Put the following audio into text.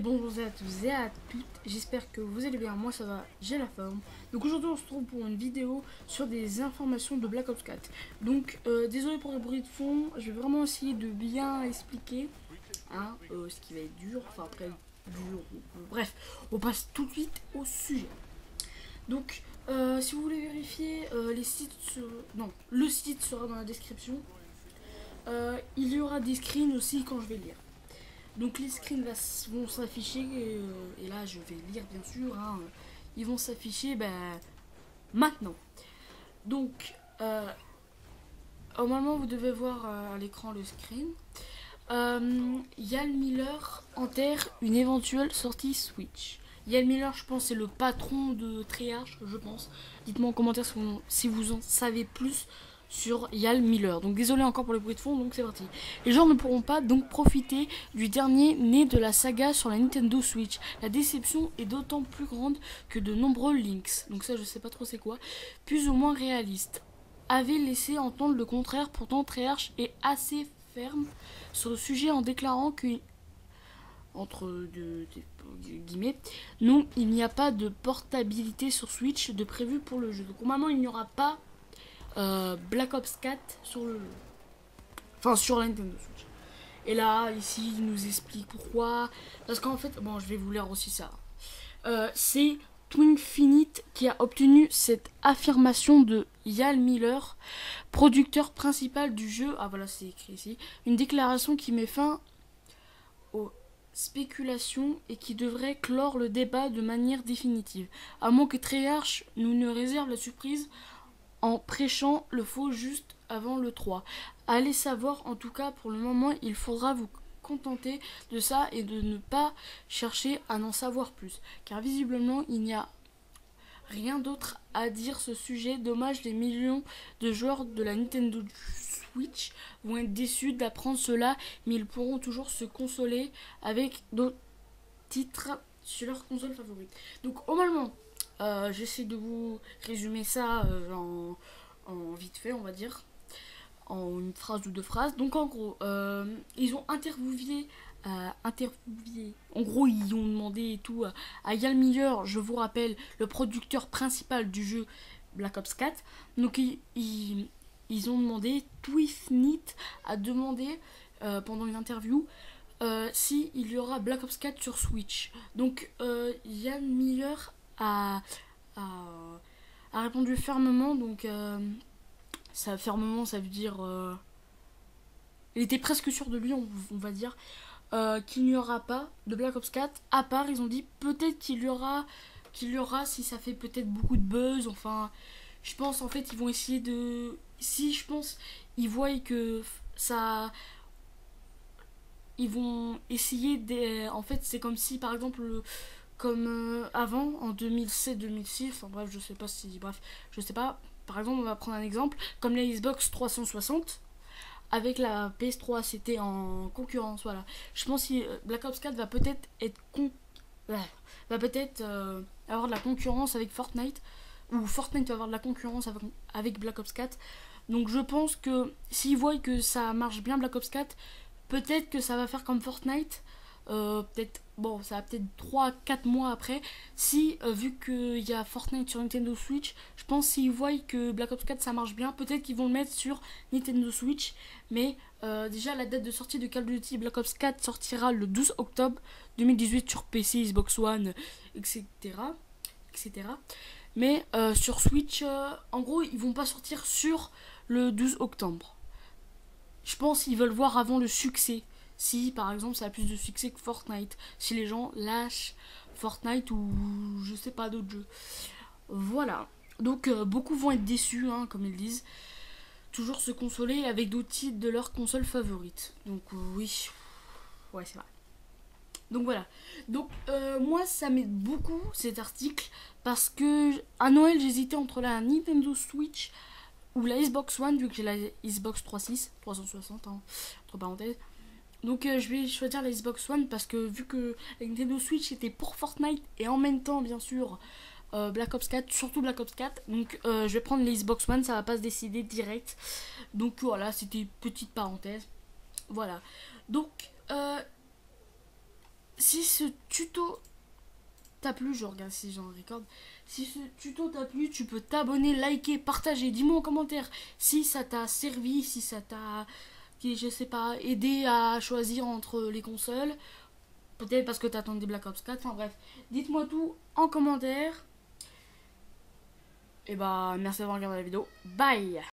bonjour à tous et à toutes, j'espère que vous allez bien, moi ça va, j'ai la forme. Donc aujourd'hui on se retrouve pour une vidéo sur des informations de Black Ops 4. Donc désolé pour le bruit de fond, je vais vraiment essayer de bien expliquer ce qui va être dur, enfin après dur, bref, on passe tout de suite au sujet. Donc si vous voulez vérifier les sites, non, le site sera dans la description. Il y aura des screens aussi quand je vais lire. Donc les screens vont s'afficher et là je vais lire bien sûr. Ils vont s'afficher maintenant. Donc normalement vous devez voir à l'écran le screen. Yann Miller enterre une éventuelle sortie Switch. Yann Miller, je pense, c'est le patron de Treyarch, je pense. Dites-moi en commentaire si vous en savez plus sur Yann Miller. Donc désolé encore pour le bruit de fond, donc c'est parti. Les gens ne pourront pas donc profiter du dernier né de la saga sur la Nintendo Switch. La déception est d'autant plus grande que de nombreux links, donc ça je sais pas trop c'est quoi, plus ou moins réalistes, avaient laissé entendre le contraire. Pourtant Treyarch est assez ferme sur le sujet en déclarant que, entre guillemets, non, il n'y a pas de portabilité sur Switch de prévu pour le jeu. Donc normalement il n'y aura pas Black Ops 4 sur le jeu. Enfin sur la Nintendo Switch. Et là, ici, il nous explique pourquoi. Parce qu'en fait, bon, je vais vous lire aussi ça. C'est Twinfinite qui a obtenu cette affirmation de Yann Miller, producteur principal du jeu. Ah voilà, c'est écrit ici. Une déclaration qui met fin aux spéculations et qui devrait clore le débat de manière définitive. À moins que Treyarch nous ne réserve la surprise en prêchant le faux juste avant le 3. Allez savoir, en tout cas pour le moment, il faudra vous contenter de ça et de ne pas chercher à en savoir plus. Car visiblement, il n'y a rien d'autre à dire ce sujet. Dommage, les millions de joueurs de la Nintendo Switch vont être déçus d'apprendre cela, mais ils pourront toujours se consoler avec d'autres titres sur leur console favorite. Donc, au moment, j'essaie de vous résumer ça en vite fait, on va dire, en une phrase ou deux phrases. Donc en gros, ils ont interviewé, en gros ils ont demandé et tout à Yann Miller, je vous rappelle, le producteur principal du jeu Black Ops 4. Donc ils ont demandé, Twinfinite a demandé pendant une interview si il y aura Black Ops 4 sur Switch. Donc Yann Miller a répondu fermement. Donc ça, fermement, ça veut dire il était presque sûr de lui, on va dire, qu'il n'y aura pas de Black Ops 4. À part, ils ont dit peut-être qu'il y aura si ça fait peut-être beaucoup de buzz. Enfin, je pense en fait ils vont essayer de, si je pense ils voient que ça, ils vont essayer en fait c'est comme si par exemple comme avant en 2007-2006, enfin bref, je sais pas si, bref, je sais pas. Par exemple, on va prendre un exemple comme la Xbox 360 avec la PS3, c'était en concurrence, voilà. Je pense que Black Ops 4 va peut-être avoir de la concurrence avec Fortnite, ou Fortnite va avoir de la concurrence avec Black Ops 4. Donc je pense que s'ils voient que ça marche bien Black Ops 4, peut-être que ça va faire comme Fortnite. Peut-être, bon, ça va peut-être 3-4 mois après. Si, vu qu'il y a Fortnite sur Nintendo Switch, je pense s'ils voient que Black Ops 4 ça marche bien, peut-être qu'ils vont le mettre sur Nintendo Switch. Mais déjà, la date de sortie de Call of Duty Black Ops 4 sortira le 12 octobre 2018 sur PC, Xbox One, etc. etc. Mais sur Switch, en gros, ils vont pas sortir sur le 12 octobre. Je pense qu'ils veulent voir avant le succès. Si par exemple ça a plus de succès que Fortnite, si les gens lâchent Fortnite ou je sais pas d'autres jeux. Voilà. Donc beaucoup vont être déçus, comme ils disent. Toujours se consoler avec d'autres titres de leur console favorite. Donc oui, ouais c'est vrai. Donc voilà. Donc moi ça m'aide beaucoup cet article parce que à Noël j'hésitais entre la Nintendo Switch ou la Xbox One, vu que j'ai la Xbox 360 entre parenthèses. Donc je vais choisir la Xbox One parce que vu que la Nintendo Switch était pour Fortnite et en même temps bien sûr Black Ops 4, surtout Black Ops 4. Donc je vais prendre la Xbox One, ça va pas se décider direct. Donc voilà, c'était une petite parenthèse. Voilà. Donc si ce tuto t'a plu, je regarde si j'en record. Si ce tuto t'a plu, tu peux t'abonner, liker, partager. Dis-moi en commentaire si ça t'a servi, si ça t'a, je sais pas, aidé à choisir entre les consoles. Peut-être parce que t'attendais Black Ops 4. Enfin bref, dites-moi tout en commentaire. Et bah, merci d'avoir regardé la vidéo. Bye!